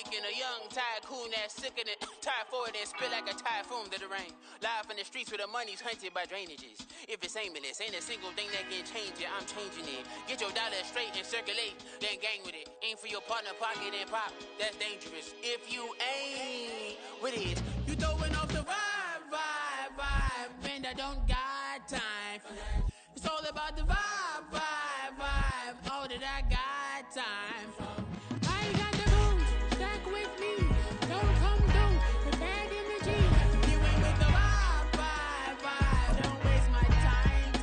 speaking, a young tycoon that's sicker than tire forward and spit like a typhoon to the rain. Live in the streets where the money's hunted by drainages. If it's aimless, ain't a single thing that can change it. I'm changing it. Get your dollar straight and circulate, then gang with it. Aim for your partner, pocket and pop. That's dangerous. If you ain't with it, you throwing off the vibe, and I don't got time for that. It's all about the vibe. All that I got time for. I ain't got the booze, stack with me. Don't come through with bad energy. You ain't with the vibe. Don't waste my time.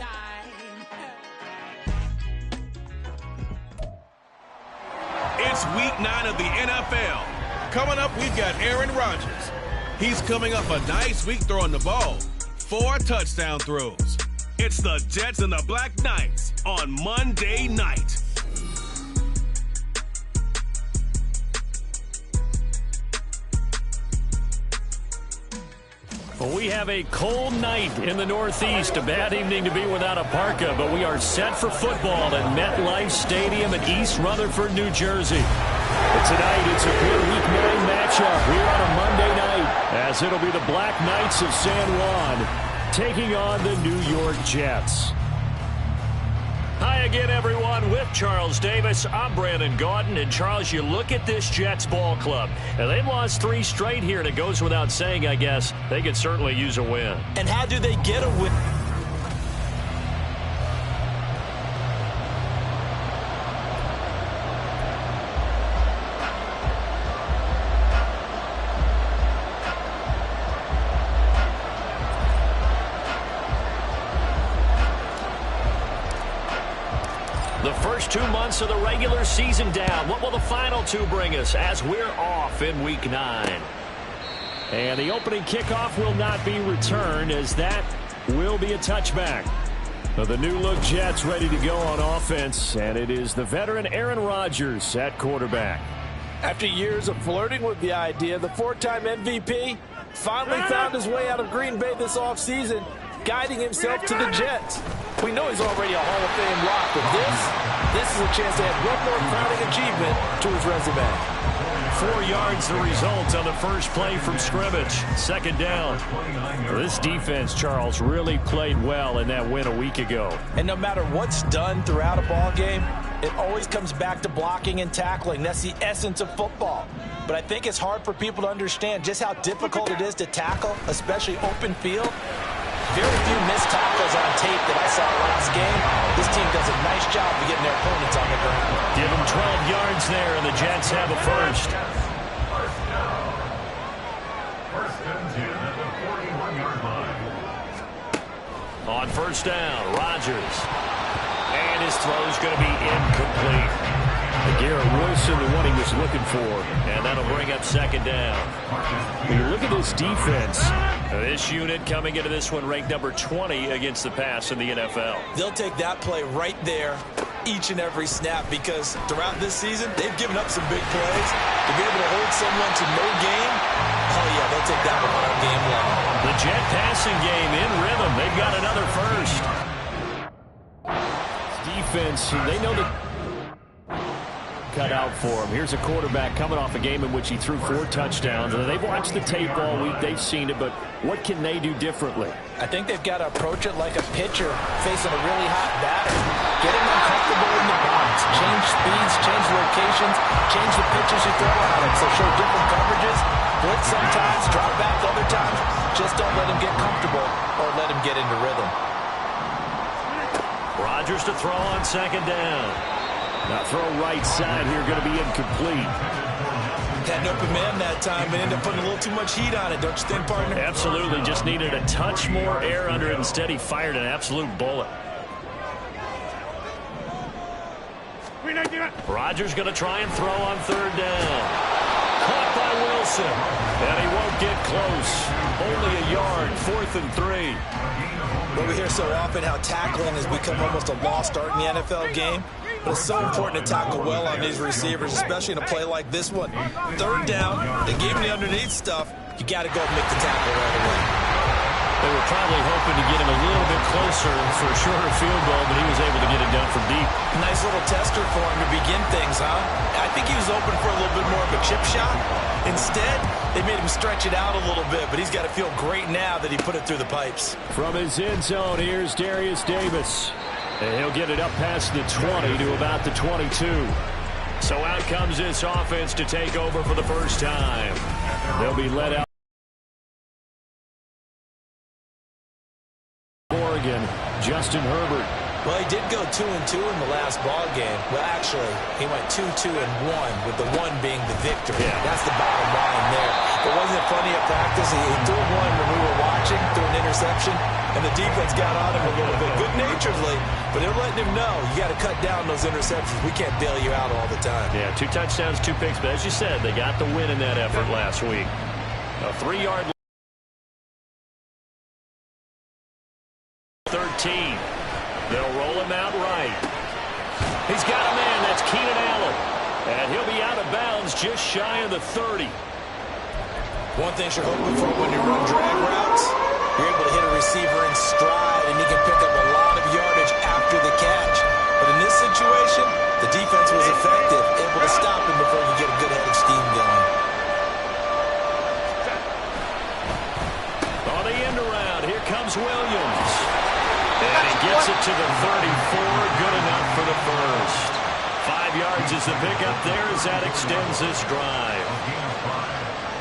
It's week 9 of the NFL. Coming up, we've got Aaron Rodgers. He's coming up a nice week throwing the ball. 4 touchdown throws. It's the Jets and the Black Knights on Monday night. Well, we have a cold night in the Northeast. A bad evening to be without a parka, but we are set for football at MetLife Stadium in East Rutherford, New Jersey. But tonight, it's a good Week 9 matchup here on a Monday night, as it'll be the Black Knights of San Juan taking on the New York Jets. Hi again, everyone. With Charles Davis, I'm Brandon Gaudin. And, Charles, you look at this Jets ball club. And they've lost 3 straight here, and it goes without saying, I guess, they could certainly use a win. And how do they get a win? The first 2 months of the regular season down. What will the final 2 bring us as we're off in Week 9? And the opening kickoff will not be returned, as that will be a touchback. The new-look Jets ready to go on offense, and it is the veteran Aaron Rodgers at quarterback. After years of flirting with the idea, the 4-time MVP finally found his way out of Green Bay this offseason, guiding himself to the Jets. We know he's already a Hall of Fame lock, but this is a chance to add one more crowning achievement to his resume. 4 yards the result on the first play from scrimmage. Second down. This defense, Charles, really played well in that win a week ago. And no matter what's done throughout a ball game, it always comes back to blocking and tackling. That's the essence of football. But I think it's hard for people to understand just how difficult it is to tackle, especially open field. Very few missed tackles on tape that I saw last game. This team does a nice job of getting their opponents on the ground. Give them 12 yards there, and the Jets have a first. First and 10 at the 41-yard line. On first down, Rodgers. And his throw's going to be incomplete. Garrett Wilson, the one he was looking for. And that'll bring up second down. When you look at this defense, this unit coming into this one ranked number 20 against the pass in the NFL. They'll take that play right there each and every snap, because throughout this season, they've given up some big plays. To be able to hold someone to no gain, oh yeah, they'll take that one all game long. The Jet passing game in rhythm. They've got another first. Defense, they know that cut out for him. Here's a quarterback coming off a game in which he threw 4 touchdowns. And they've watched the tape all week. They've seen it, but what can they do differently? I think they've got to approach it like a pitcher facing a really hot batter. Get him uncomfortable in the box. Change speeds, change locations, change the pitches you throw at him. So show different coverages. Blitz sometimes, drop back other times. Just don't let him get comfortable or let him get into rhythm. Rodgers to throw on second down. Now throw right side here, going to be incomplete. Had an open man that time, but ended up putting a little too much heat on it, don't you think, partner? Absolutely, just needed a touch more air under it. Instead, he fired an absolute bullet. Rodgers going to try and throw on third down. Caught by Wilson, and he won't get close. Only a yard, 4th and 3. Well, we hear so often how tackling has become almost a lost art in the NFL game. But it's so important to tackle well on these receivers, especially in a play like this one. Third down, they gave him the underneath stuff. You got to go and make the tackle right away. They were probably hoping to get him a little bit closer for a shorter field goal, but he was able to get it done from deep. Nice little tester for him to begin things. things, huh? I think he was open for a little bit more of a chip shot. Instead, they made him stretch it out a little bit, but he's got to feel great now that he put it through the pipes. From his end zone, here's Darius Davis. And he'll get it up past the 20 to about the 22. So out comes this offense to take over for the first time. They'll be led out. Oregon, Justin Herbert. Well, he did go 2-2 in the last ball game. Well, actually, he went 2-2-1, with the one being the victory. Yeah. That's the bottom line there. But wasn't it funny at practice? He threw one when we were watching, threw an interception, and the defense got on him a little bit, good-naturedly. But they're letting him know, you got to cut down those interceptions. We can't bail you out all the time. Yeah, 2 touchdowns, 2 picks. But as you said, they got the win in that effort last week. A 3-yard 13. They'll roll him out right. He's got a man. That's Keenan Allen. And he'll be out of bounds just shy of the 30. One thing you're hoping for when you run drag routes, you're able to hit a receiver in stride, and he can pick up a lot of yardage after the catch. But in this situation, the defense was effective, able to stop him before he could get a good head of steam going. On the end around, here comes Williams. And he gets it to the 34, good enough for the first. 5 yards is the pickup there as that extends this drive.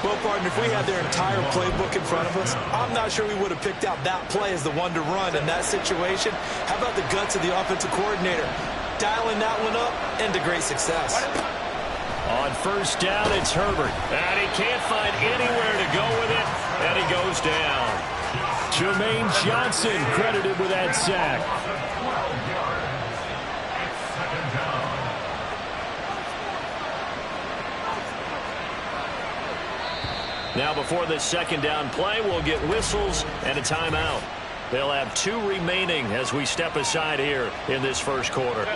Well, partner, if we had their entire playbook in front of us, I'm not sure we would have picked out that play as the one to run in that situation. How about the guts of the offensive coordinator? Dialing that one up into great success. On first down, it's Herbert. And he can't find anywhere to go with it, and he goes down. Jermaine Johnson credited with that sack. Now before this second down play, we'll get whistles and a timeout. They'll have 2 remaining as we step aside here in this first quarter.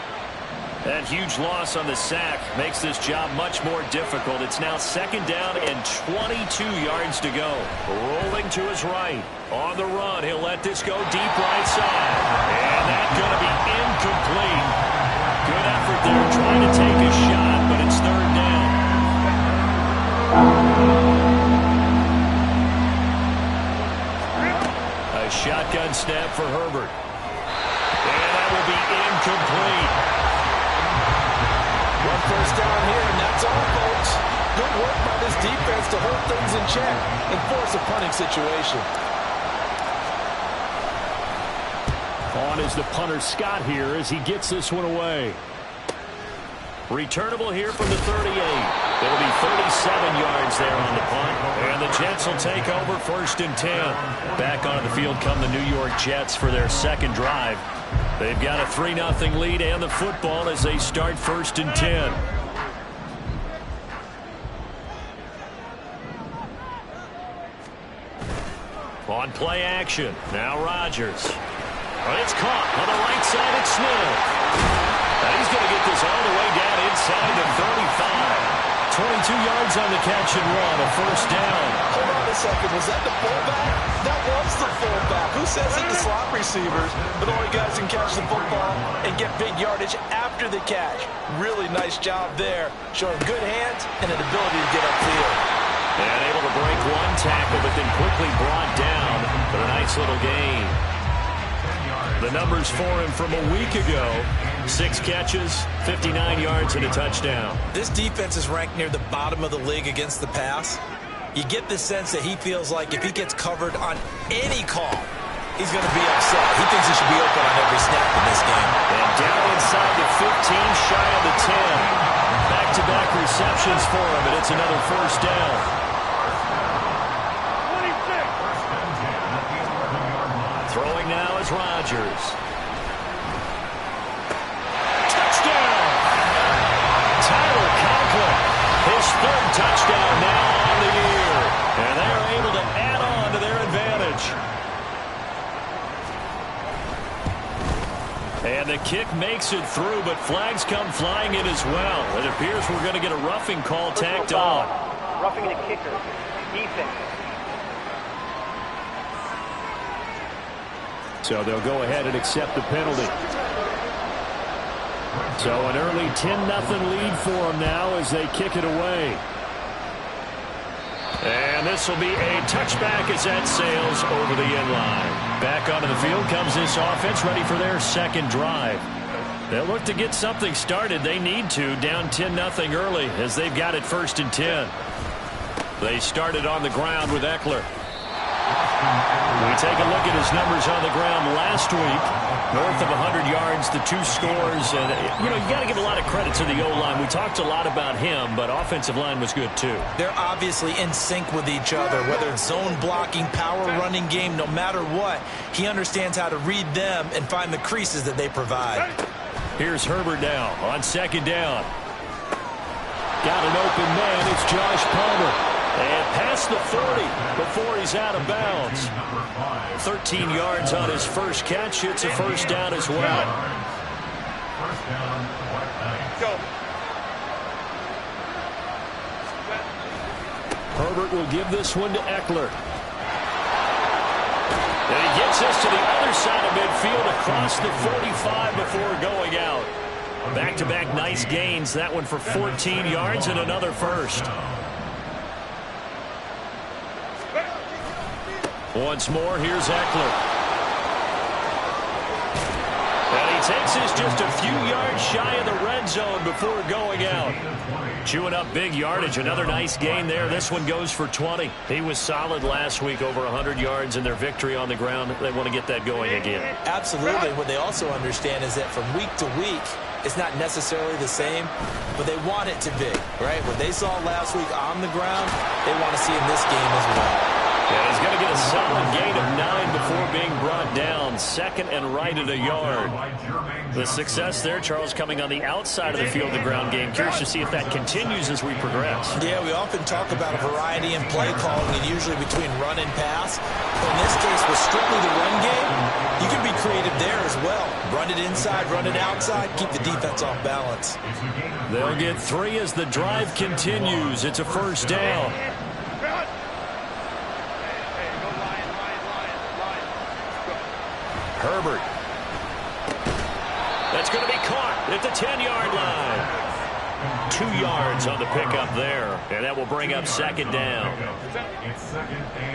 That huge loss on the sack makes this job much more difficult. It's now second down and 22 yards to go. Rolling to his right. On the run, he'll let this go deep right side. And that's going to be incomplete. Good effort there trying to take a shot, but it's third down. A shotgun snap for Herbert. And that will be incomplete. One first down here, and that's all, folks. Good work by this defense to hold things in check and force a punting situation. On is the punter Scott here as he gets this one away. Returnable here from the 38. It'll be 37 yards there on the punt. And the Jets will take over first and 10. Back onto the field come the New York Jets for their second drive. They've got a 3-0 lead and the football as they start first and 10. On play action. Now Rodgers. It's caught on the right side. It's Smith. And he's going to get this all the way down inside the 35. 22 yards on the catch and run. A first down. Hold on a second. Was that the fullback? That was the fullback. Who says it to slot receivers? But only guys can catch the football and get big yardage after the catch. Really nice job there. Showing good hands and an ability to get upfield. And able to break one tackle, but then quickly brought down for a nice little gain. The numbers for him from a week ago. 6 catches, 59 yards, and a touchdown. This defense is ranked near the bottom of the league against the pass. You get the sense that he feels like if he gets covered on any call, he's going to be upset. He thinks he should be open on every snap in this game. And down inside the 15, shy of the 10. Back-to-back receptions for him, and it's another first down. Throwing now is Rodgers. Touchdown! Tyler Conklin, his 3rd touchdown now on the year. And they are able to add on to their advantage. And the kick makes it through, but flags come flying in as well. It appears we're going to get a roughing call tacked on. Roughing the kicker. Defense. So they'll go ahead and accept the penalty. So an early 10-0 lead for them now as they kick it away. And this will be a touchback as that sails over the end line. Back onto the field comes this offense, ready for their second drive. They'll look to get something started. They need to, down 10-0 early as they've got it 1st and 10. They started on the ground with Eckler. We take a look at his numbers on the ground last week. North of 100 yards, the 2 scores. And, you got to give a lot of credit to the O-line. We talked a lot about him, but offensive line was good, too. They're obviously in sync with each other, whether it's zone blocking, power running game, no matter what. He understands how to read them and find the creases that they provide. Here's Herbert now on 2nd down. Got an open man. It's Josh Palmer. And past the 40 before he's out of bounds. 13 yards on his first catch. It's a first down as well. Herbert will give this one to Eckler. And he gets us to the other side of midfield across the 45 before going out. Back-to-back nice gains. That one for 14 yards and another first. Once more, here's Eckler. And he takes us just a few yards shy of the red zone before going out. Chewing up big yardage. Another nice gain there. This one goes for 20. He was solid last week, over 100 yards in their victory on the ground. They want to get that going again. Absolutely. What they also understand is that from week to week, it's not necessarily the same, but they want it to be, right? What they saw last week on the ground, they want to see in this game as well. Yeah, he's going to get a solid gain of 9 before being brought down. 2nd and right at a yard. The success there, Charles, coming on the outside of the field, the ground game. Curious to see if that continues as we progress. Yeah, we often talk about a variety in play calling and usually between run and pass. But in this case, with strictly the run game, you can be creative there as well. Run it inside, run it outside, keep the defense off balance. They'll get 3 as the drive continues. It's a first down. Herbert. That's going to be caught at the 10-yard line. 2 yards on the pickup there, and that will bring up 2nd down.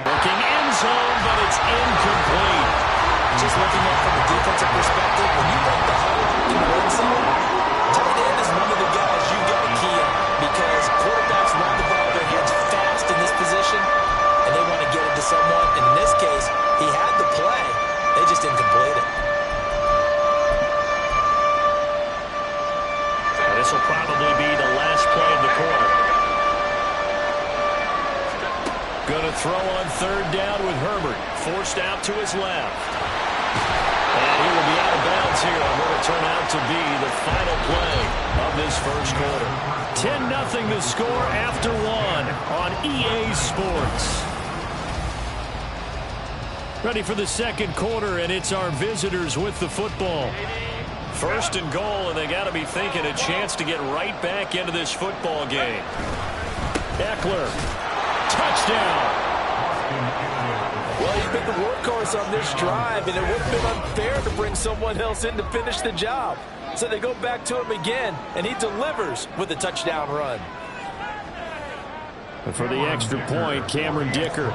Looking end zone, but it's incomplete. Just looking at it from a defensive perspective, when you make the hole in the red zone, tight end is one of the guys you got to key on because quarterbacks run the ball their hands fast in this position, and they want to get it to someone. And in this case, he had the play. They just didn't complete it. And this will probably be the last play of the quarter. Going to throw on 3rd down with Herbert. Forced out to his left. And he will be out of bounds here on what will turn out to be the final play of this first quarter. 10-0 the score after 1 on EA Sports. Ready for the second quarter, and it's our visitors with the football. 1st and goal, and they got to be thinking a chance to get right back into this football game. Eckler, touchdown. Well, he's been the workhorse on this drive, and it would have been unfair to bring someone else in to finish the job. So they go back to him again, and he delivers with a touchdown run. And for the extra point, Cameron Dicker.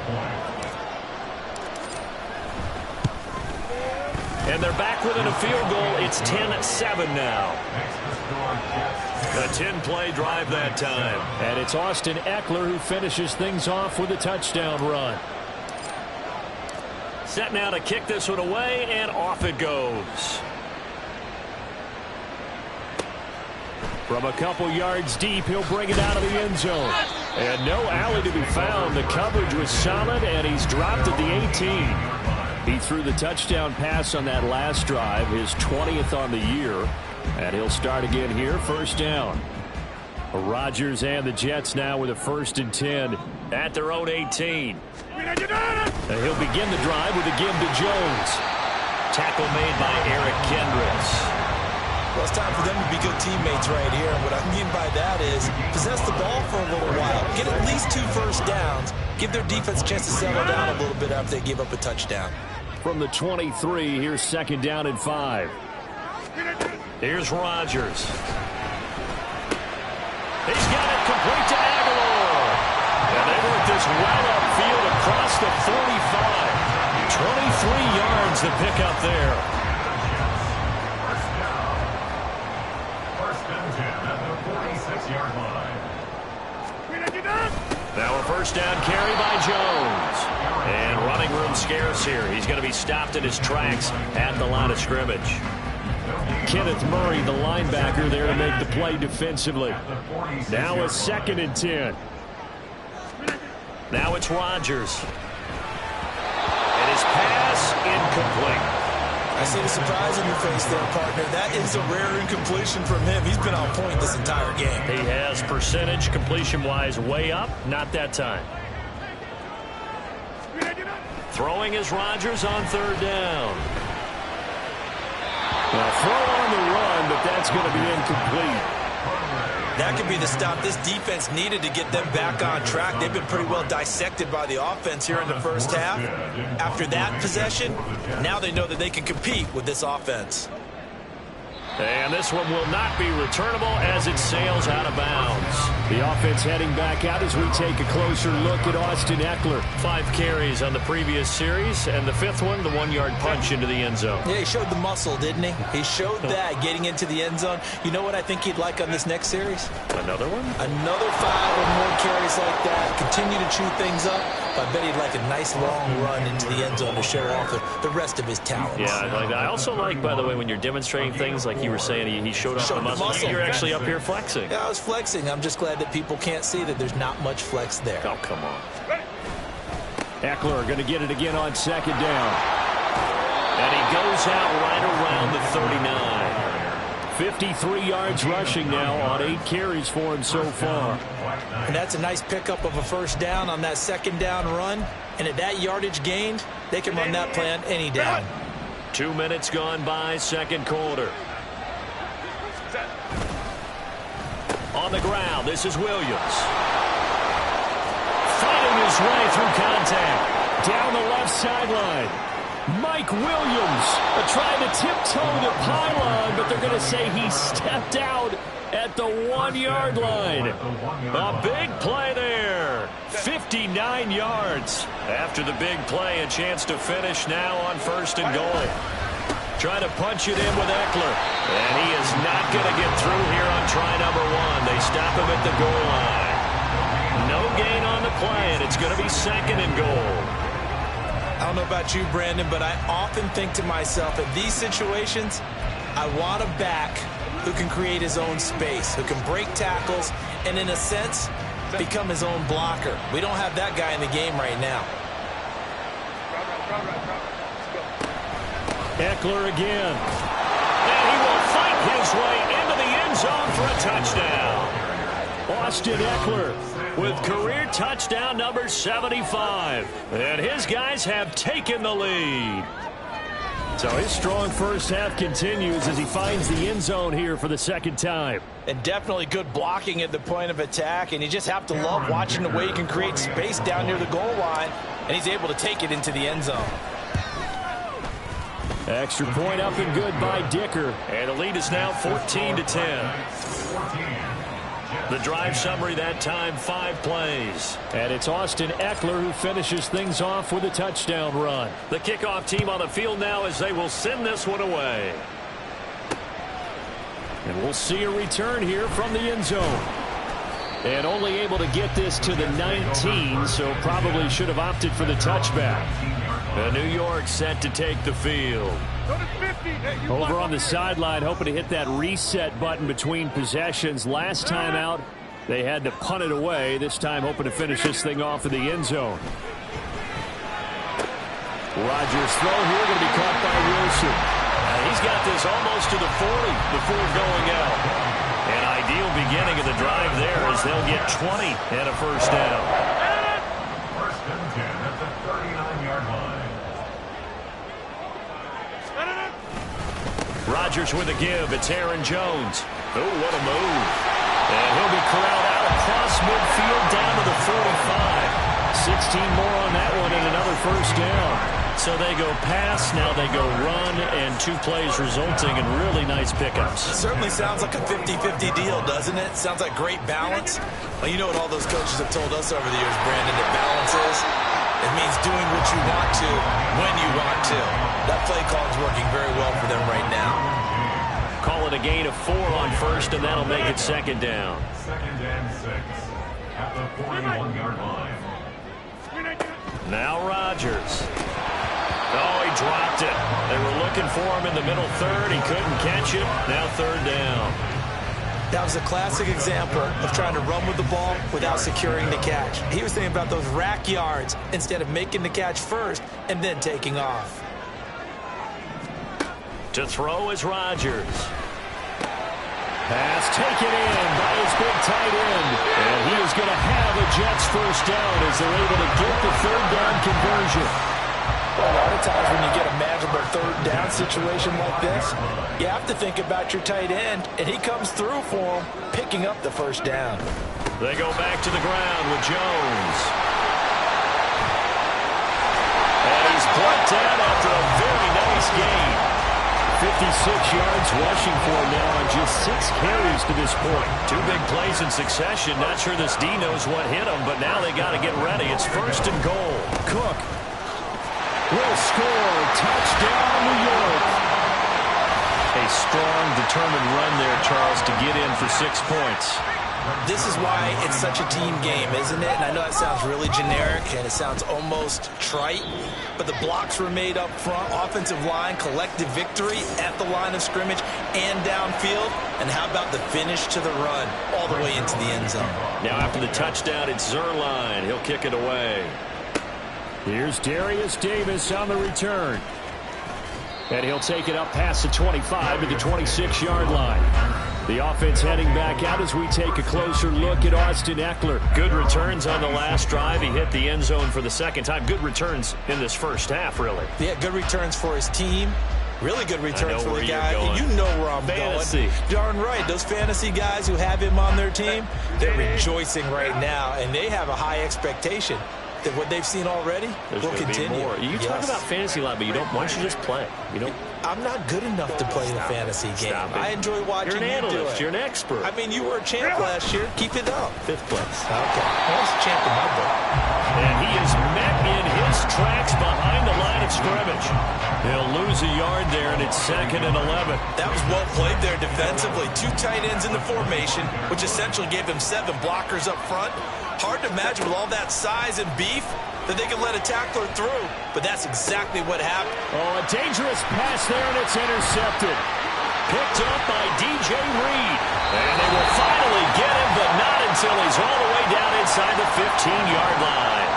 And they're back within a field goal. It's 10-7 now. A 10-play drive that time. And it's Austin Eckler who finishes things off with a touchdown run. Set now to kick this one away, and off it goes. From a couple yards deep, he'll bring it out of the end zone. And no alley to be found. The coverage was solid, and he's dropped at the 18. He threw the touchdown pass on that last drive, his 20th on the year. And he'll start again here, 1st down. Rodgers and the Jets now with a 1st and 10 at their own 18. And he'll begin the drive with a give to Jones. Tackle made by Eric Kendricks. Well, it's time for them to be good teammates right here. And what I mean by that is possess the ball for a little while. Get at least 2 first downs. Give their defense a chance to settle down a little bit after they give up a touchdown. From the 23, here's 2nd down and 5. Here's Rodgers. He's got it complete to Aguilar. And they work this well upfield across the 45. 23 yards to pick up there. First and 10 at the 46-yard line. Now a first down carry by Jones. And running room scarce here. He's going to be stopped in his tracks at the line of scrimmage. Kenneth Murray, the linebacker, there to make the play defensively. Now a 2nd and 10. Now it's Rodgers. And his pass incomplete. I see the surprise on your face there, partner. That is a rare incompletion from him. He's been on point this entire game. He has percentage completion-wise way up. Not that time. Throwing is Rodgers on 3rd down. Now throw on the run, but that's going to be incomplete. That could be the stop this defense needed to get them back on track. They've been pretty well dissected by the offense here in the first half. After that possession, now they know that they can compete with this offense. And this one will not be returnable as it sails out of bounds. The offense heading back out as we take a closer look at Austin Ekeler. 5 carries on the previous series, and the 5th one, the 1-yard punch into the end zone. Yeah, he showed the muscle, didn't he? He showed that getting into the end zone. You know what I think he'd like on this next series? Another one? Another 5 or more carries like that. Continue to chew things up. I bet he'd like a nice long run into the end zone to show off the rest of his talents. Yeah, I like that. I also like, by the way, when you're demonstrating things like you were saying, he showed off the muscle. You're actually up here flexing. Yeah, I was flexing. I'm just glad that people can't see that there's not much flex there. Oh, come on. Ekeler going to get it again on 2nd down. And he goes out right around the 39. 53 yards rushing now on 8 carries for him so far. And that's a nice pickup of a first down on that 2nd down run. And at that yardage gained, they can run that play on any down. 2 minutes gone by, 2nd quarter. On the ground, this is Williams. Fighting his way through contact. Down the left sideline. Mike Williams trying to tiptoe the pylon, but they're going to say he stepped out at the 1-yard line. A big play there. 59 yards. After the big play, a chance to finish now on 1st and goal. Trying to punch it in with Ekeler. And he is not going to get through here on try number 1. They stop him at the goal line. No gain on the play, and it's going to be 2nd and goal. I don't know about you, Brandon, but I often think to myself, in these situations, I want a back who can create his own space, who can break tackles, and in a sense, become his own blocker. We don't have that guy in the game right now. Ekeler again. And he will fight his way into the end zone for a touchdown. Austin Ekeler with career touchdown number 75. And his guys have taken the lead. So his strong first half continues as he finds the end zone here for the 2nd time. And definitely good blocking at the point of attack. And you just have to love watching the way he can create space down near the goal line. And he's able to take it into the end zone. Extra point up and good by Dicker. And the lead is now 14-10. The drive summary that time, 5 plays. And it's Austin Ekeler who finishes things off with a touchdown run. The kickoff team on the field now as they will send this one away. And we'll see a return here from the end zone. And only able to get this to the 19, so probably should have opted for the touchback. New York set to take the field. Over on the sideline, hoping to hit that reset button between possessions. Last time out, they had to punt it away. This time, hoping to finish this thing off in the end zone. Rodgers' throw here going to be caught by Wilson. He's got this almost to the 40 before going out. An ideal beginning of the drive there as they'll get 20 and a first down. First and 10 at the 39-yard line. Rodgers with a give. It's Aaron Jones. Oh, what a move. And he'll be corralled out across midfield down to the 45. 16 more on that one and another first down. So they go pass, now they go run, and 2 plays resulting in really nice pickups. It certainly sounds like a 50-50 deal, doesn't it? Sounds like great balance. Well, you know what all those coaches have told us over the years, Brandon, that balance is? It means doing what you want to when you want to. That play call is working very well for them right now. Call it a gain of 4 on first, and that'll make it second down. Second and 6 at the 41-yard line. Now Rodgers. Oh, he dropped it. They were looking for him in the middle third. He couldn't catch it. Now third down. That was a classic example of trying to run with the ball without securing the catch. He was thinking about those rack yards instead of making the catch first and then taking off. To throw is Rodgers. Pass taken in by his big tight end. And he is going to have a Jets first down as they're able to get the third down conversion. Well, a lot of times when you get a manageable third down situation like this, you have to think about your tight end, and he comes through for him, picking up the first down. They go back to the ground with Jones. And he's brought down after a very nice game. 56 yards rushing for him now on just 6 carries to this point. 2 big plays in succession. Not sure this D knows what hit him, but now they got to get ready. It's first and goal. Cook will score. Touchdown, New York. A strong, determined run there, Charles, to get in for 6 points. This is why it's such a team game, isn't it? And I know that sounds really generic and it sounds almost trite, but the blocks were made up front, offensive line, collective victory at the line of scrimmage and downfield. And how about the finish to the run all the way into the end zone? Now after the touchdown, it's Zerline. He'll kick it away. Here's Darius Davis on the return. And he'll take it up past the 25 to the 26-yard line. The offense heading back out as we take a closer look at Austin Eckler. Good returns on the last drive. He hit the end zone for the second time. Good returns in this first half, really. Yeah, good returns for his team. Really good returns for the guy. You know where I'm going. Darn right. Those fantasy guys who have him on their team, they're rejoicing right now, and they have a high expectation that what they've seen already will continue. You talk about fantasy a lot, but you don't. Why don't you just play? You don't. I'm not good enough to play the fantasy game. I enjoy watching you do it. You're an expert. I mean, you were a champ last year. Keep it up. 5th place. Okay. I was a champ in my book. And he is met in his tracks behind the line of scrimmage. He'll lose a yard there, and it's 2nd and 11. That was well played there defensively. 2 tight ends in the formation, which essentially gave him 7 blockers up front. Hard to imagine with all that size and beef that they could let a tackler through, but that's exactly what happened. Oh, a dangerous pass there, and it's intercepted. Picked up by DJ Reed. And they will finally get him, but not until he's all the way down inside the 15-yard line.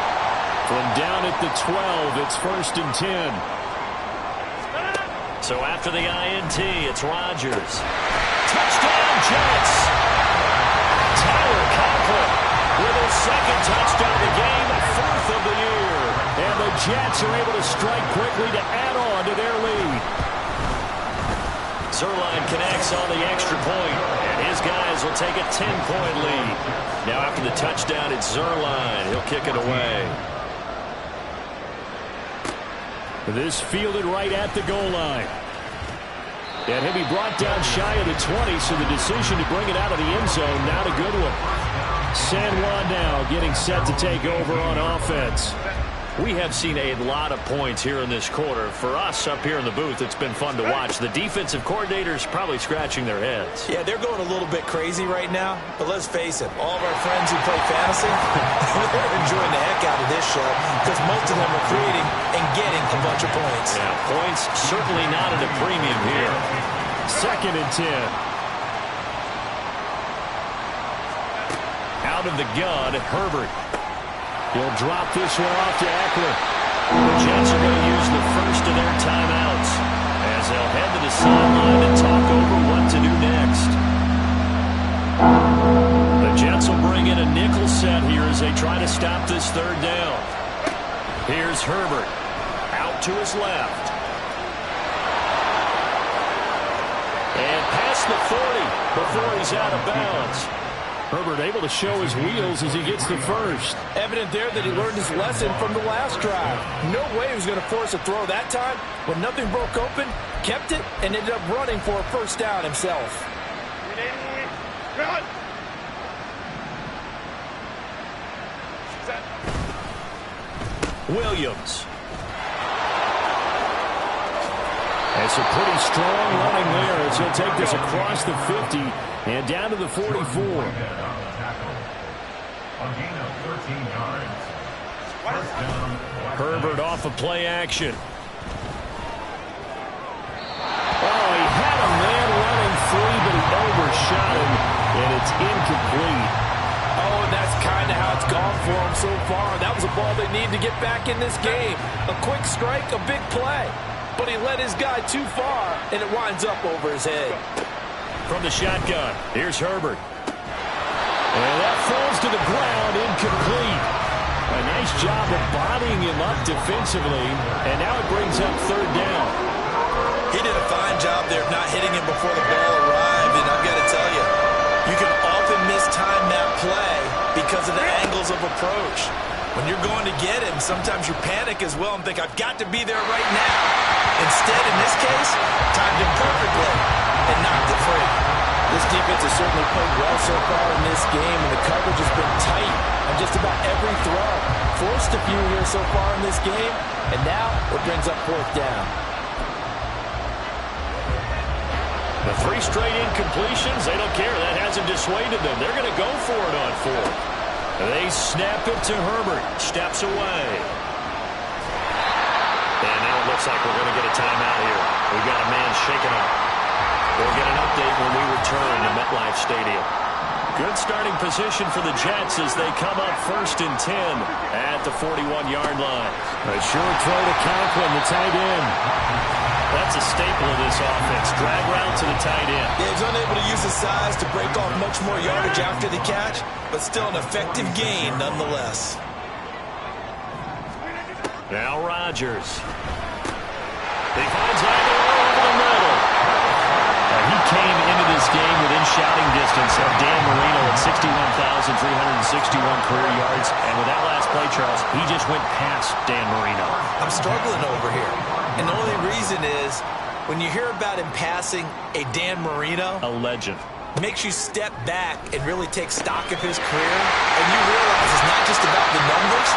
From down at the 12, it's 1st and 10. So after the INT, it's Rodgers. Touchdown, Jets! Tyler Conklin with his 2nd touchdown of the game, 4th of the year. And the Jets are able to strike quickly to add on to their lead. Zerline connects on the extra point, and his guys will take a 10-point lead. Now after the touchdown, it's Zerline. He'll kick it away. This fielded right at the goal line. And he'll be brought down shy of the 20, so the decision to bring it out of the end zone, not a good one. San Juan now getting set to take over on offense. We have seen a lot of points here in this quarter. For us up here in the booth, it's been fun to watch. The defensive coordinators probably scratching their heads. Yeah, they're going a little bit crazy right now. But let's face it, all of our friends who play fantasy, they're enjoying the heck out of this show because most of them are creating and getting a bunch of points. Yeah, points certainly not at a premium here. 2nd and 10. Out of the gun, Herbert. He'll drop this one off to Eckler. The Jets are going to use the first of their timeouts as they'll head to the sideline and talk over what to do next. The Jets will bring in a nickel set here as they try to stop this 3rd down. Here's Herbert. Out to his left. And past the 40 before he's out of bounds. Herbert able to show his wheels as he gets the first. Evident there that he learned his lesson from the last drive. No way he was going to force a throw that time. When nothing broke open, kept it, and ended up running for a first down himself. Williams. That's a pretty strong running there as he'll take this across the 50 and down to the 44. Herbert off of play action. Oh, he had a man running free, but he overshot him, and it's incomplete. Oh, and that's kind of how it's gone for him so far. That was a ball they need to get back in this game. A quick strike, a big play. But he led his guy too far, and it winds up over his head. From the shotgun, here's Herbert. And that falls to the ground, incomplete. A nice job of bodying him up defensively, and now it brings up third down. He did a fine job there of not hitting him before the ball arrived, and I've got to tell you, you can often mistime that play because of the angles of approach. When you're going to get him, sometimes you panic as well and think, I've got to be there right now. Instead, in this case, timed him perfectly and knocked it free. This defense has certainly played well so far in this game, and the coverage has been tight on just about every throw. Forced a few here so far in this game, and now it brings up fourth down. The 3 straight incompletions, they don't care. That hasn't dissuaded them. They're going to go for it on 4th. They snap it to Herbert. Steps away. And now it looks like we're going to get a timeout here. We've got a man shaken up. We'll get an update when we return to MetLife Stadium. Good starting position for the Jets as they come up 1st and 10 at the 41-yard line. A short throw to Conklin, the tight end. That's a staple of this offense. Drag route to the tight end. Yeah, he's unable to use his size to break off much more yardage after the catch, but still an effective gain nonetheless. Now Rodgers. He finds Aguilar over the middle. He came into this game within shouting distance of Dan Marino at 61,361 career yards. And with that last play, Charles, he just went past Dan Marino. I'm struggling over here. And the only reason is, when you hear about him passing a Dan Marino, a legend, makes you step back and really take stock of his career, and you realize it's not just about the numbers,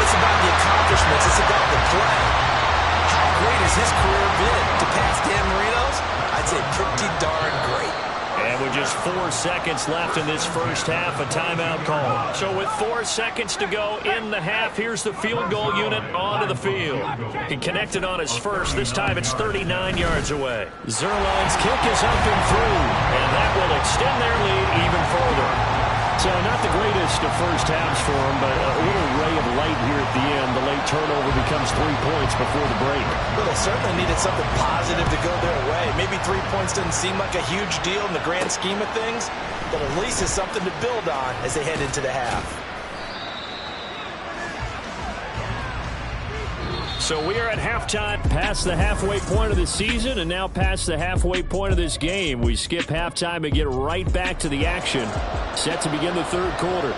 it's about the accomplishments, it's about the play. How great has his career been? To pass Dan Marino's, I'd say pretty darn great. And with just 4 seconds left in this first half, a timeout call. So with 4 seconds to go in the half, here's the field goal unit onto the field. He connected on his first. This time it's 39 yards away. Zerline's kick is up and through, and that will extend their lead even further. So not the greatest of first halves for him, but a little ray of light here at the end. The late turnover becomes 3 points before the break. Well, they certainly needed something positive to go their way. Maybe 3 points doesn't seem like a huge deal in the grand scheme of things, but at least it's something to build on as they head into the half. So we are at halftime, past the halfway point of the season, and now past the halfway point of this game. We skip halftime and get right back to the action, set to begin the third quarter.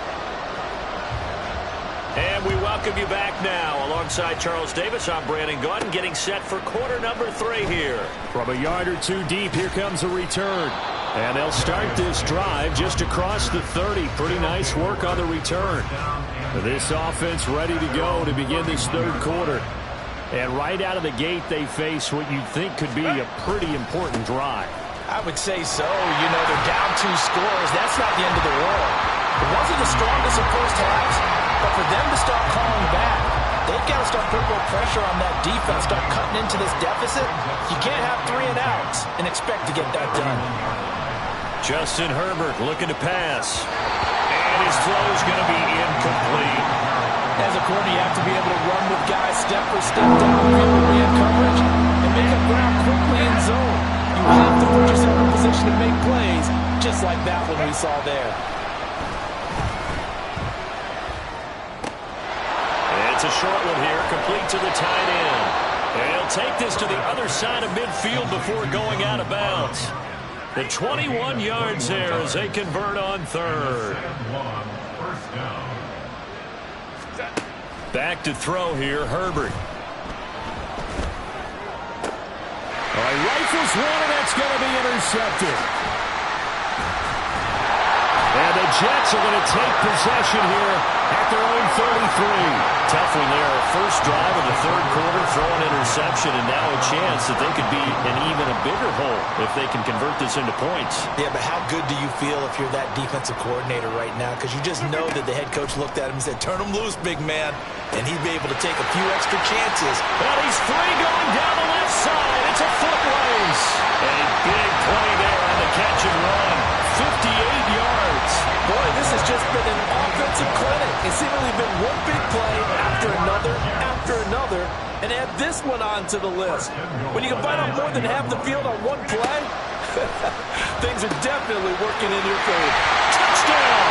And we welcome you back now. Alongside Charles Davis, I'm Brandon Gautin, getting set for quarter number 3 here. From a yard or 2 deep, here comes a return. And they'll start this drive just across the 30. Pretty nice work on the return. This offense ready to go to begin this third quarter. And right out of the gate, they face what you'd think could be a pretty important drive. I would say so. You know, they're down 2 scores. That's not the end of the world. It wasn't the strongest of first halves, but for them to start calling back, they've got to start putting more pressure on that defense, start cutting into this deficit. You can't have 3 and outs and expect to get that done. Justin Herbert looking to pass. And his throw is going to be incomplete. As a corner, you have to be able to run with guys step for step downfield with man coverage and make up ground quickly in zone. You have to put yourself in a position to make plays, just like that one we saw there. It's a short one here, complete to the tight end. And he'll take this to the other side of midfield before going out of bounds. The 21 yards there as they convert on third. Back to throw here, Herbert. All right, rifles one, and that's going to be intercepted. And the Jets are going to take possession here at their own 33. Tough one there. First drive of the third quarter, throw an interception, and now a chance that they could be in even a bigger hole if they can convert this into points. Yeah, but how good do you feel if you're that defensive coordinator right now? Because you just know that the head coach looked at him and said, turn him loose, big man. And he'd be able to take a few extra chances. Well, he's free going down the left side. It's a foot race. A big play there on the catch and run. 58 yards. Boy, this has just been an offensive clinic. It's seemingly been one big play after another, and add this one on to the list. When you can find out more than half the field on one play, things are definitely working in your favor. Touchdown!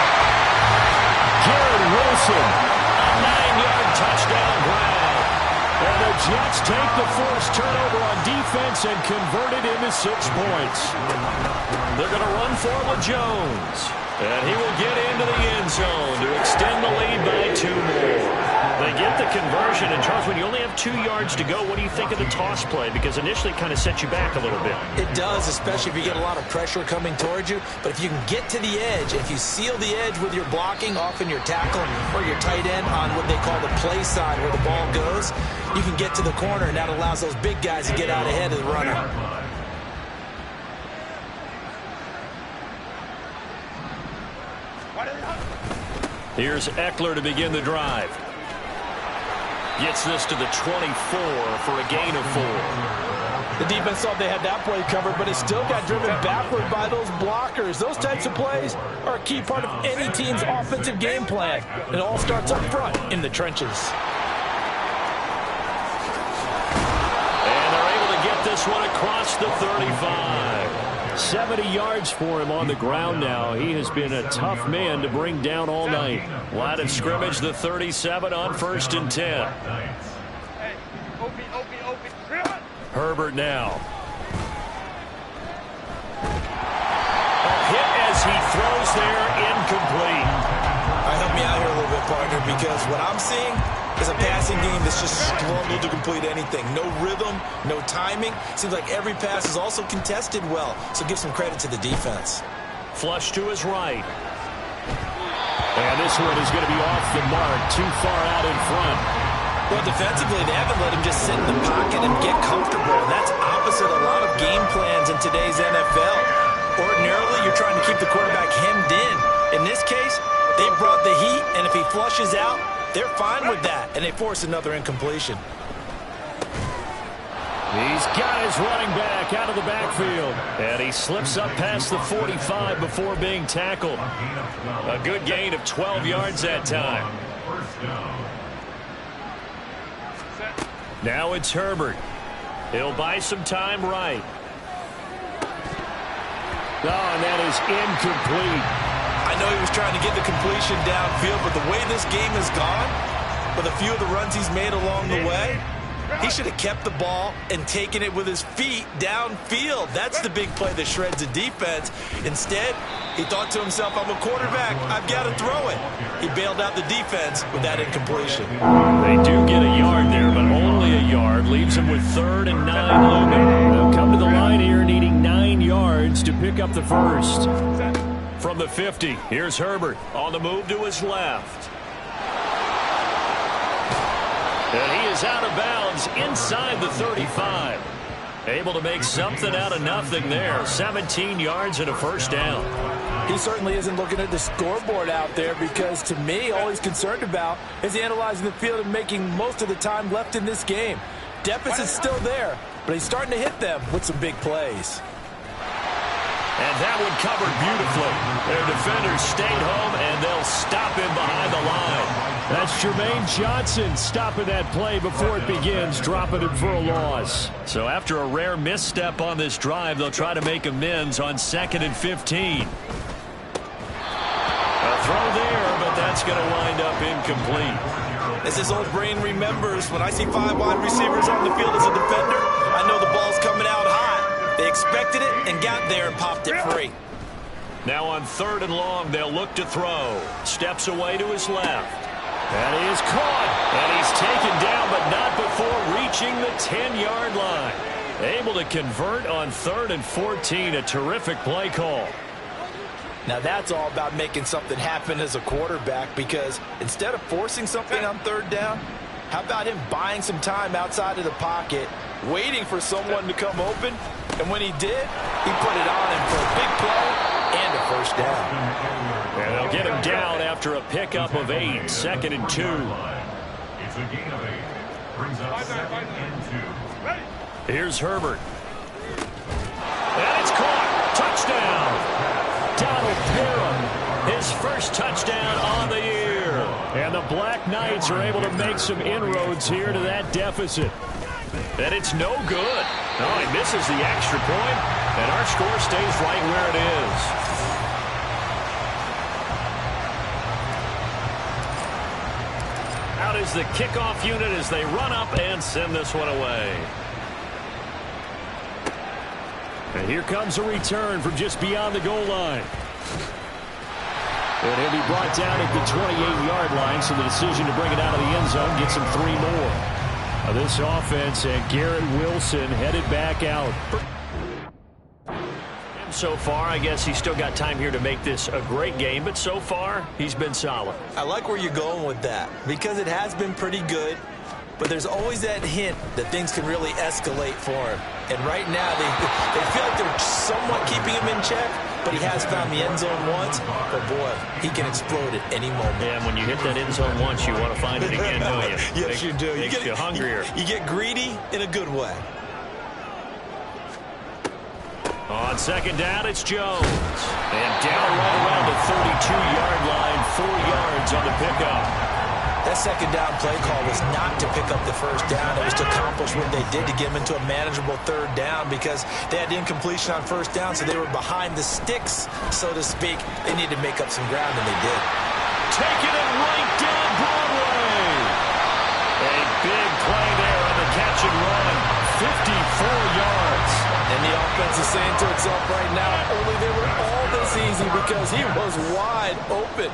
Jared Wilson, a 9-yard touchdown grab. And the Jets take the forced turnover on defense and convert it into 6 points. They're going to run for it with Jones. And he will get into the end zone to extend the lead by 2 more. They get the conversion. And, Charles, when you only have 2 yards to go, what do you think of the toss play? Because initially it kind of sets you back a little bit. It does, especially if you get a lot of pressure coming towards you. But if you can get to the edge, if you seal the edge with your blocking, often your tackle or your tight end on what they call the play side where the ball goes, you can get to the corner, and that allows those big guys to get out ahead of the runner. Here's Eckler to begin the drive. Gets this to the 24 for a gain of 4. The defense thought they had that play covered, but it still got driven backward by those blockers. Those types of plays are a key part of any team's offensive game plan. It all starts up front in the trenches. And they're able to get this one across the 35. 70 yards for him on the ground now. He has been a tough man to bring down all night. Line of scrimmage, the 37 on 1st and 10. Herbert now. A hit as he throws there, incomplete. All right, help me out here a little bit, partner, because what I'm seeing is a passing game that's just struggled to complete anything. No rhythm, no timing. Seems like every pass is also contested well, so give some credit to the defense. Flush to his right. And this one is going to be off the mark, too far out in front. Well, defensively, they haven't let him just sit in the pocket and get comfortable. And that's opposite a lot of game plans in today's NFL. Ordinarily, you're trying to keep the quarterback hemmed in. In this case, they brought the heat, and if he flushes out, they're fine with that, and they force another incompletion. He's got his running back out of the backfield. And he slips up past the 45 before being tackled. A good gain of 12 yards that time. Now it's Herbert. He'll buy some time right. Oh, and that is incomplete. I know he was trying to get the completion downfield, but the way this game has gone, with a few of the runs he's made along the way, he should have kept the ball and taken it with his feet downfield. That's the big play that shreds the defense. Instead, he thought to himself, I'm a quarterback, I've got to throw it. He bailed out the defense with that incompletion. They do get a yard there, but only a yard. Leaves him with 3rd and 9 looming. They'll come to the line here needing 9 yards to pick up the first. From the 50, here's Herbert on the move to his left. And he is out of bounds inside the 35. Able to make something out of nothing there. 17 yards and a first down. He certainly isn't looking at the scoreboard out there because, to me, all he's concerned about is analyzing the field and making most of the time left in this game. Deficit's still there, but he's starting to hit them with some big plays. And that one covered beautifully. Their defenders stayed home, and they'll stop him behind the line. That's Jermaine Johnson stopping that play before it begins, dropping him for a loss. So after a rare misstep on this drive, they'll try to make amends on 2nd and 15. A throw there, but that's going to wind up incomplete. As his old brain remembers, when I see 5 wide receivers on the field as a defender, I know the ball's coming out hot. They expected it and got there and popped it free. Now on 3rd and long, they'll look to throw. Steps away to his left. And he is caught. And he's taken down, but not before reaching the 10-yard line. Able to convert on 3rd and 14. A terrific play call. Now that's all about making something happen as a quarterback, because instead of forcing something on 3rd down, how about him buying some time outside of the pocket, waiting for someone to come open, and when he did, he put it on him for a big play and a first down. And they'll get him down after a pickup of 8, 2nd and 2. It's a gain of 8. Brings up 2nd and 2. Here's Herbert. And it's caught. Touchdown. Donald Parham, his first touchdown on the year. And the Black Knights are able to make some inroads here to that deficit. And it's no good. Oh, he misses the extra point, and our score stays right where it is. Out is the kickoff unit as they run up and send this one away. And here comes a return from just beyond the goal line. And he'll be brought down at the 28-yard line, so the decision to bring it out of the end zone gets him 3 more. This offense and Garrett Wilson headed back out. So far, I guess he's still got time here to make this a great game, but so far, he's been solid. I like where you're going with that, because it has been pretty good, but there's always that hint that things can really escalate for him. And right now, they feel like they're somewhat keeping him in check, but he has found the end zone once. But, boy, he can explode at any moment. Yeah, and when you hit that end zone once, you want to find it again, don't you? Yes, you do. Makes you hungrier. You get greedy in a good way. On 2nd down, it's Jones. And down right around the 32-yard line, 4 yards on the pickup. That 2nd down play call was not to pick up the first down. It was to accomplish what they did to get them into a manageable 3rd down, because they had incompletion on 1st down, so they were behind the sticks, so to speak. They needed to make up some ground, and they did. Taking it right down Broadway. A big play there on the catch and run. 54 yards. And the offense is saying to itself right now, only they were all this easy because he was wide open.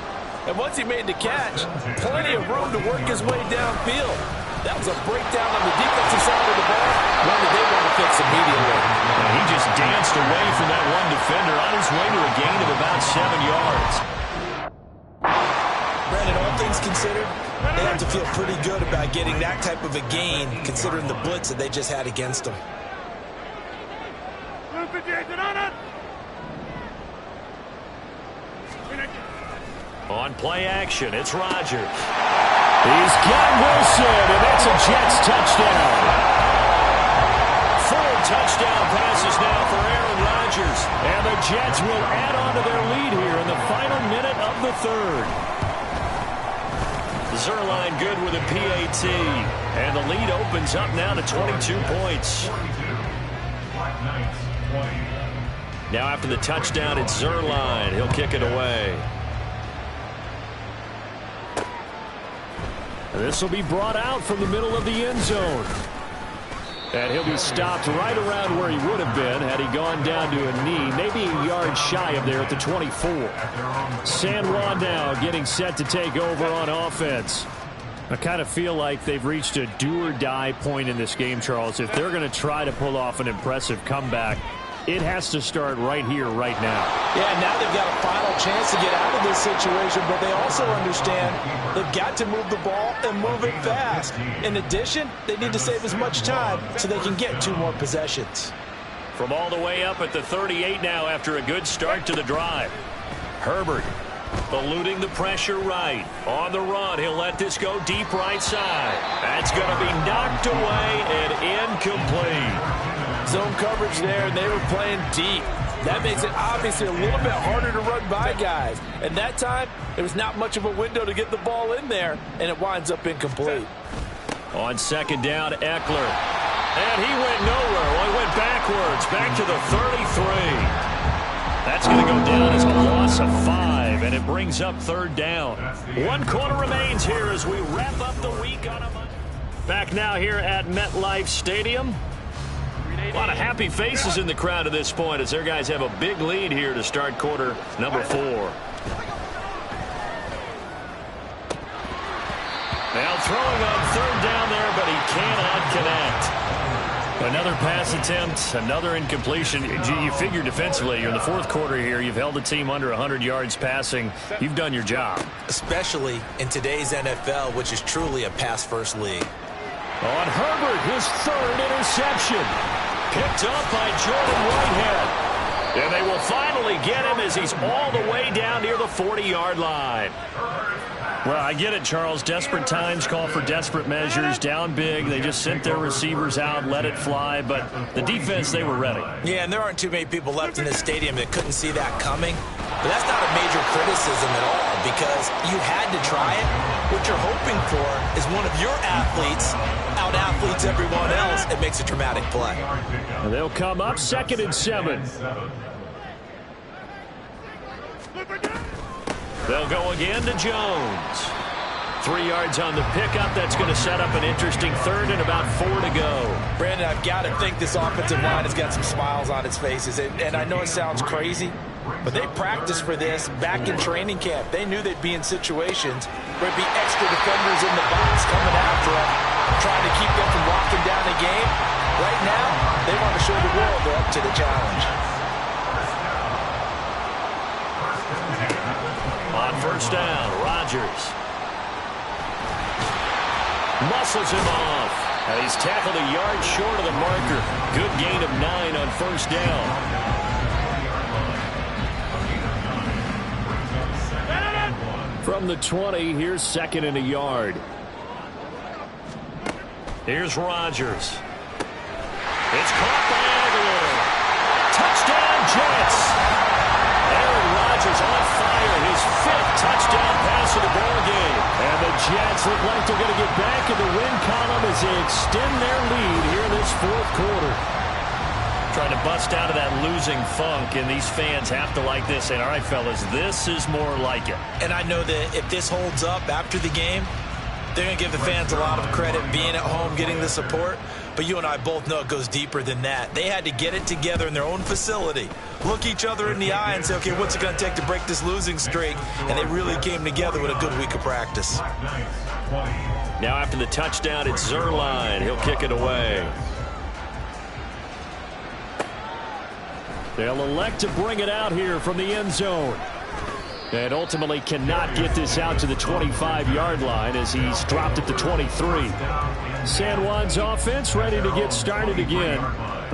And once he made the catch, plenty of room to work his way downfield. That was a breakdown on the defensive side of the ball, one that they want to fix immediately. And he just danced away from that one defender on his way to a gain of about 7 yards. Brandon, all things considered, they have to feel pretty good about getting that type of a gain, considering the blitz that they just had against them. On play action, it's Rodgers. He's got Wilson, and that's a Jets touchdown. 4 touchdown passes now for Aaron Rodgers. And the Jets will add on to their lead here in the final minute of the 3rd. Zerline good with a PAT. And the lead opens up now to 22 points. Now after the touchdown, it's Zerline. He'll kick it away. This will be brought out from the middle of the end zone. And he'll be stopped right around where he would have been had he gone down to a knee, maybe a yard shy of there at the 24. San Juan now getting set to take over on offense. I kind of feel like they've reached a do-or-die point in this game, Charles. If they're going to try to pull off an impressive comeback, it has to start right here, right now. Yeah, now they've got a final chance to get out of this situation, but they also understand they've got to move the ball and move it fast. In addition, they need to save as much time so they can get 2 more possessions. From all the way up at the 38 now after a good start to the drive. Herbert eluding the pressure right. On the run, he'll let this go deep right side. That's going to be knocked away and incomplete. Zone coverage there, and they were playing deep. That makes it obviously a little bit harder to run by guys. And that time, there was not much of a window to get the ball in there, and it winds up incomplete. On 2nd down, Eckler. And he went nowhere. Well, he went backwards, back to the 33. That's going to go down as a loss of 5, and it brings up 3rd down. 1 quarter remains here as we wrap up the week on a Monday. Back now here at MetLife Stadium. A lot of happy faces in the crowd at this point as their guys have a big lead here to start quarter number 4. Now throwing on third down there, but he cannot connect. Another pass attempt, another incompletion. You figure defensively, you're in the fourth quarter here. You've held the team under 100 yards passing. You've done your job. Especially in today's NFL, which is truly a pass-first league. On Herbert, his third interception. Picked up by Jordan Whitehead. And they will finally get him as he's all the way down near the 40-yard line. Well, I get it, Charles. Desperate times call for desperate measures. Down big. They just sent their receivers out, let it fly. But the defense, they were ready. Yeah, and there aren't too many people left in this stadium that couldn't see that coming. But that's not a major criticism at all because you had to try it. What you're hoping for is one of your athletes out-athletes everyone else and makes a dramatic play. And they'll come up 2nd and 7. They'll go again to Jones. 3 yards on the pickup. That's going to set up an interesting third and about 4 to go. Brandon, I've got to think this offensive line has got some smiles on its faces. And I know it sounds crazy, but they practiced for this back in training camp. They knew they'd be in situations where there'd be extra defenders in the box coming after them, trying to keep them from locking down the game. Right now, they want to show the world they're up to the challenge. On first down, Rodgers muscles him off. And he's tackled a yard short of the marker. Good gain of 9 on first down. From the 20, here's 2nd and a yard. Here's Rodgers. It's caught by Aguilar. Touchdown, Jets. Aaron Rodgers on fire. His 5th touchdown pass of the ball game. And the Jets look like they're going to get back in the win column as they extend their lead here in this fourth quarter. Trying to bust out of that losing funk, and these fans have to like this. And all right, fellas, this is more like it. And I know that if this holds up after the game, they're going to give the fans a lot of credit being at home, getting the support. But you and I both know it goes deeper than that. They had to get it together in their own facility, look each other in the eye and say, okay, what's it going to take to break this losing streak? And they really came together with a good week of practice. Now after the touchdown, it's Zerline. He'll kick it away. They'll elect to bring it out here from the end zone. And ultimately cannot get this out to the 25-yard line as he's dropped at the 23. San Juan's offense ready to get started again.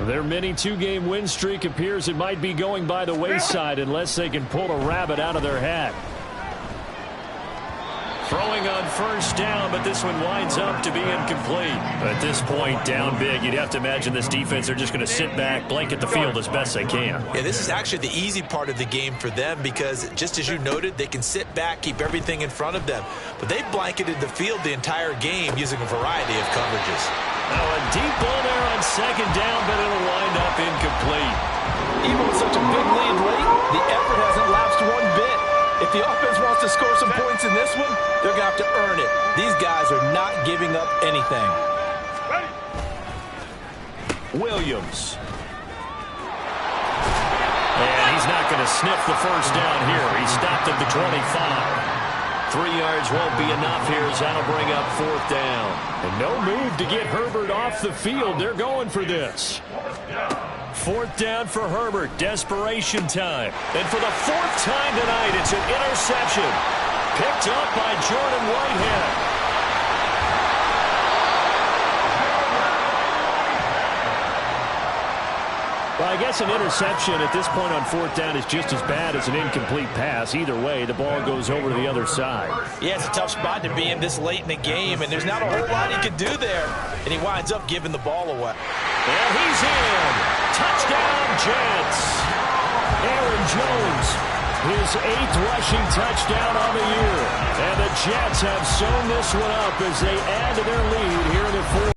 Their mini 2-game win streak appears it might be going by the wayside unless they can pull a rabbit out of their hat. Throwing on first down, but this one winds up to be incomplete. At this point, down big, you'd have to imagine this defense, they're just going to sit back, blanket the field as best they can. Yeah, this is actually the easy part of the game for them because, just as you noted, they can sit back, keep everything in front of them. But they blanketed the field the entire game using a variety of coverages. Now a deep ball there on second down, but it'll wind up incomplete. Even with such a big lead late, the effort hasn't lapsed one bit. If the offense wants to score some points in this one, they're going to have to earn it. These guys are not giving up anything. Williams. And he's not going to sniff the first down here. He stopped at the 25. 3 yards won't be enough here as that'll bring up fourth down. And no move to get Herbert off the field. They're going for this. Fourth down for Herbert. Desperation time. And for the 4th time tonight, it's an interception. Picked up by Jordan Whitehead. Well, I guess an interception at this point on fourth down is just as bad as an incomplete pass. Either way, the ball goes over to the other side. Yeah, it's a tough spot to be in this late in the game, and there's not a whole lot he could do there. And he winds up giving the ball away. And he's in. Touchdown, Jets. Aaron Jones, his 8th rushing touchdown on the year. And the Jets have sewn this one up as they add to their lead here in the fourth.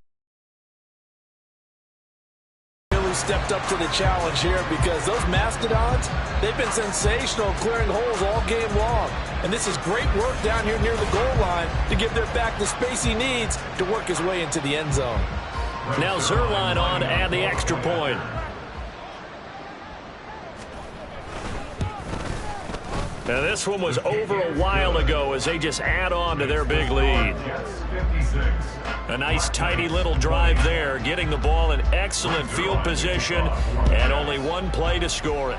Stepped up to the challenge here because those Mastodons, they've been sensational clearing holes all game long. And this is great work down here near the goal line to give their back the space he needs to work his way into the end zone. Now Zerline on to add the extra point. Now this one was over a while ago as they just add on to their big lead. A nice tidy little drive there, getting the ball in excellent field position and only one play to score it.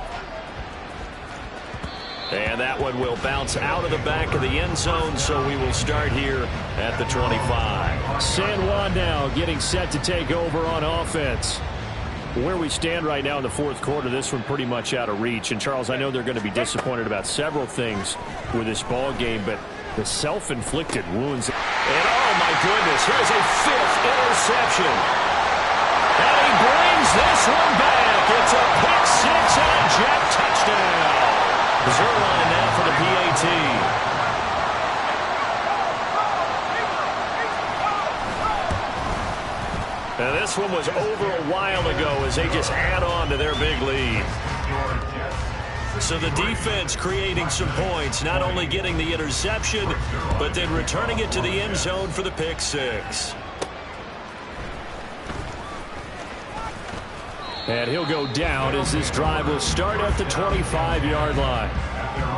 And that one will bounce out of the back of the end zone, so we will start here at the 25. San Juan now getting set to take over on offense. Where we stand right now in the fourth quarter, this one pretty much out of reach. And, Charles, I know they're going to be disappointed about several things with this ball game, but the self-inflicted wounds. And, oh, my goodness, here's a fifth interception. And he brings this one back. It's a pick six and a jet touchdown. Zerline now for the PAT. Now this one was over a while ago as they just add on to their big lead. So the defense creating some points, not only getting the interception, but then returning it to the end zone for the pick six. And he'll go down as this drive will start at the 25-yard line.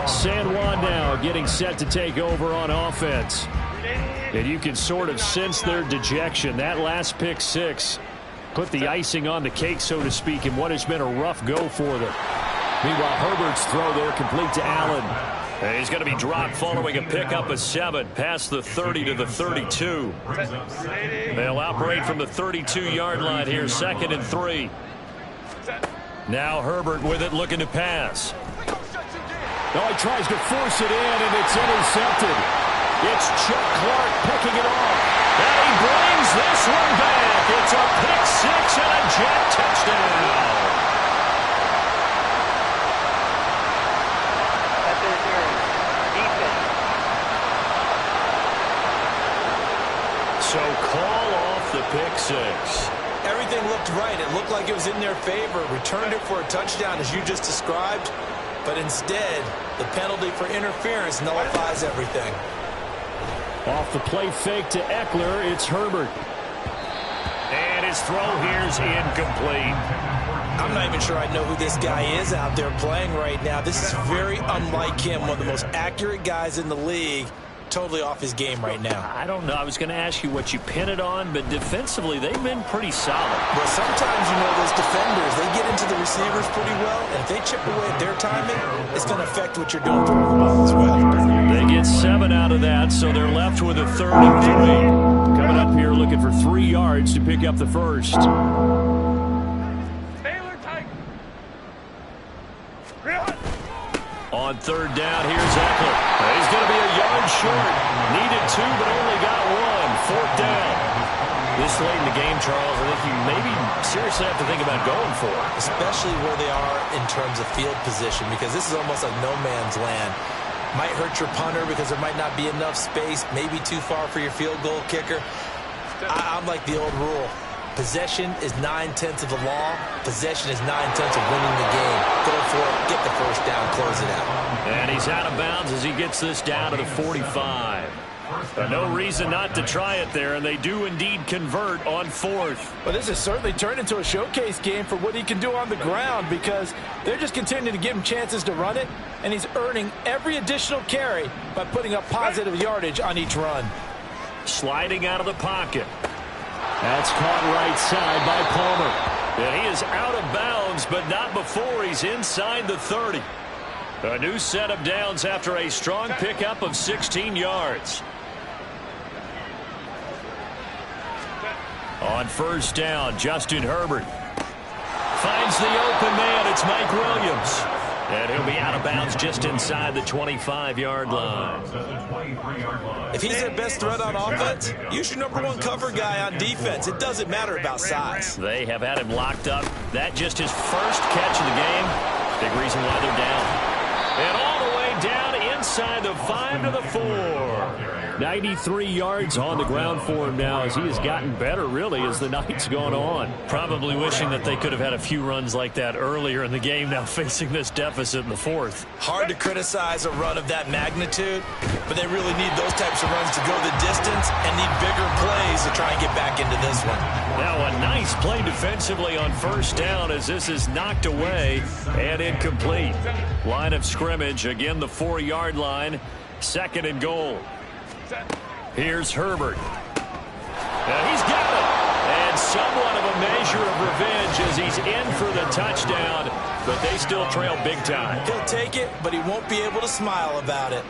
San Juan now getting set to take over on offense. And you can sort of sense their dejection. That last pick six put the icing on the cake, so to speak, in what has been a rough go for them. Meanwhile, Herbert's throw there complete to Allen. And he's going to be dropped following a pickup of 7 past the 30 to the 32. They'll operate from the 32-yard line here, 2nd and 3. Now Herbert with it, looking to pass. Oh, he tries to force it in, and it's intercepted. It's Chuck Clark picking it off. And he brings this one back. It's a pick six and a jet touchdown. That's interference. Defense. So call off the pick six. Everything looked right. It looked like it was in their favor. Returned it for a touchdown, as you just described. But instead, the penalty for interference nullifies everything. Off the play fake to Eckler, it's Herbert. And his throw here's incomplete. I'm not even sure I know who this guy is out there playing right now. This is very unlike him, one of the most accurate guys in the league. Totally off his game right now. I don't know. I was going to ask you what you pin it on, but defensively, they've been pretty solid. Well, sometimes, you know, those defenders, they get into the receivers pretty well, and if they chip away at their timing, it's going to affect what you're doing throwing the ball as well. They get 7 out of that, so they're left with a 3rd and 3. Coming up here looking for 3 yards to pick up the first. On 3rd down, here's Eckler. He's going to be a yard short. Needed 2, but only got 1. 4th down. This late in the game, Charles, I think you maybe seriously have to think about going for it. Especially where they are in terms of field position, because this is almost like no man's land. Might hurt your punter because there might not be enough space, maybe too far for your field goal kicker. I'm like the old rule. Possession is 9/10 of the law. Possession is 9/10 of winning the game. Go for it, get the first down, close it out. And he's out of bounds as he gets this down to the 45. No reason not to try it there, and they do indeed convert on 4th. Well, this has certainly turned into a showcase game for what he can do on the ground, because they're just continuing to give him chances to run it, and he's earning every additional carry by putting up positive yardage on each run. Sliding out of the pocket. That's caught right side by Palmer. And he is out of bounds, but not before he's inside the 30. A new set of downs after a strong pickup of 16 yards. On 1st down, Justin Herbert finds the open man. It's Mike Williams. And he'll be out of bounds just inside the 25-yard line. If he's their best threat on offense, use your #1 cover guy on defense. It doesn't matter about size. They have had him locked up. That just his first catch of the game. Big reason why they're down. And all the way down inside the 5 to the 4. 93 yards on the ground for him now as he has gotten better, really, as the night's gone on. Probably wishing that they could have had a few runs like that earlier in the game, now facing this deficit in the fourth. Hard to criticize a run of that magnitude, but they really need those types of runs to go the distance and need bigger plays to try and get back into this one. Now a nice play defensively on first down as this is knocked away and incomplete. Line of scrimmage, again the 4-yard line, 2nd and goal. Here's Herbert. Now he's got it. And somewhat of a measure of revenge as he's in for the touchdown, but they still trail big time. He'll take it, but he won't be able to smile about it.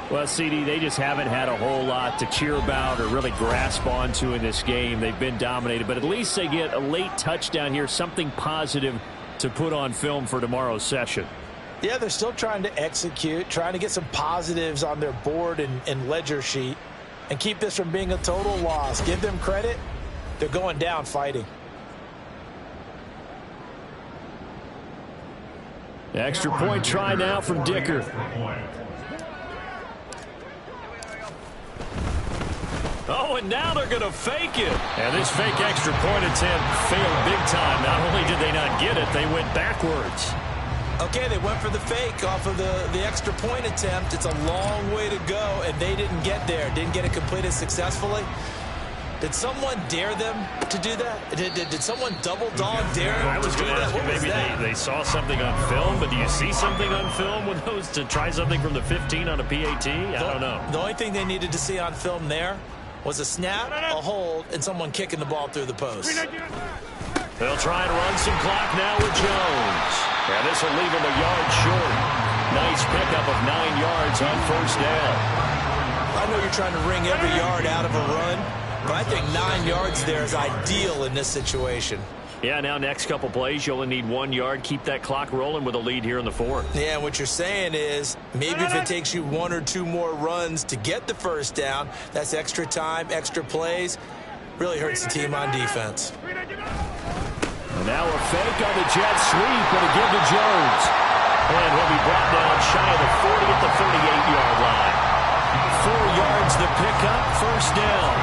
Well, CD, they just haven't had a whole lot to cheer about or really grasp onto in this game. They've been dominated, but at least they get a late touchdown here, something positive to put on film for tomorrow's session. Yeah, they're still trying to execute, trying to get some positives on their board and ledger sheet and keep this from being a total loss. Give them credit. They're going down fighting. Extra point try now from Dicker. Oh, and now they're going to fake it. And this fake extra point attempt failed big time. Not only did they not get it, they went backwards. Okay, they went for the fake off of the extra point attempt. It's a long way to go, and they didn't get there. Didn't get it completed successfully. Did someone dare them to do that? Did someone double dog dare them to do that? What was that? Maybe they saw something on film, but do you see something on film with those to try something from the 15 on a PAT? I don't know. The only thing they needed to see on film there was a snap, a hold, and someone kicking the ball through the post. They'll try and run some clock now with Jones. And this will leave him a yard short. Nice pickup of 9 yards on first down. I know you're trying to wring every yard out of a run, but I think 9 yards there is ideal in this situation. Yeah, now next couple plays, you only need 1 yard. Keep that clock rolling with a lead here in the fourth. Yeah, what you're saying is maybe if it takes you 1 or 2 more runs to get the first down, that's extra time, extra plays, really hurts the team on defense. And now a fake on the jet sweep, and a give to Jones. And he'll be brought down shy of the 40 at the 38-yard line. 4 yards the pickup, first down.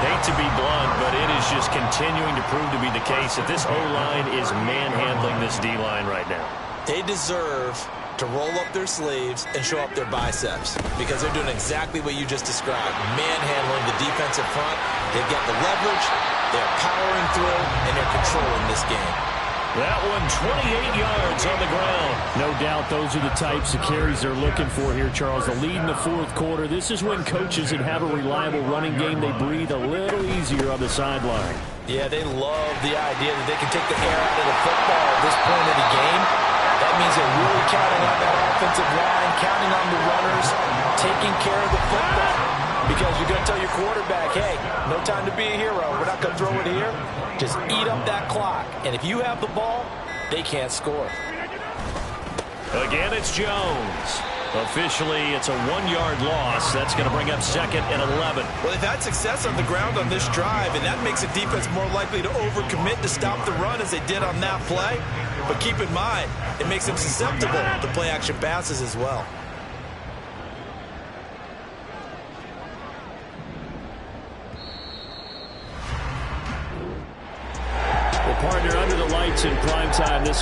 Hate to be blunt, but it is just continuing to prove to be the case that this O-line is manhandling this D-line right now. They deserve to roll up their sleeves and show up their biceps because they're doing exactly what you just described, manhandling the defensive front. They've got the leverage, they're powering through, and they're controlling this game. That one 28 yards on the ground. No doubt those are the types of carries they're looking for here, Charles. The lead in the fourth quarter. This is when coaches that have a reliable running game, they breathe a little easier on the sideline. Yeah, they love the idea that they can take the air out of the football at this point of the game. That means they're really counting on that offensive line, counting on the runners, taking care of the football. Because you're going to tell your quarterback, hey, no time to be a hero. We're not going to throw it here. Just eat up that clock. And if you have the ball, they can't score. Again, it's Jones. Officially, it's a 1-yard loss. That's going to bring up 2nd and 11. Well, they've had success on the ground on this drive, and that makes a defense more likely to overcommit to stop the run as they did on that play. But keep in mind, it makes them susceptible to play-action passes as well. Partner under the lights in prime time this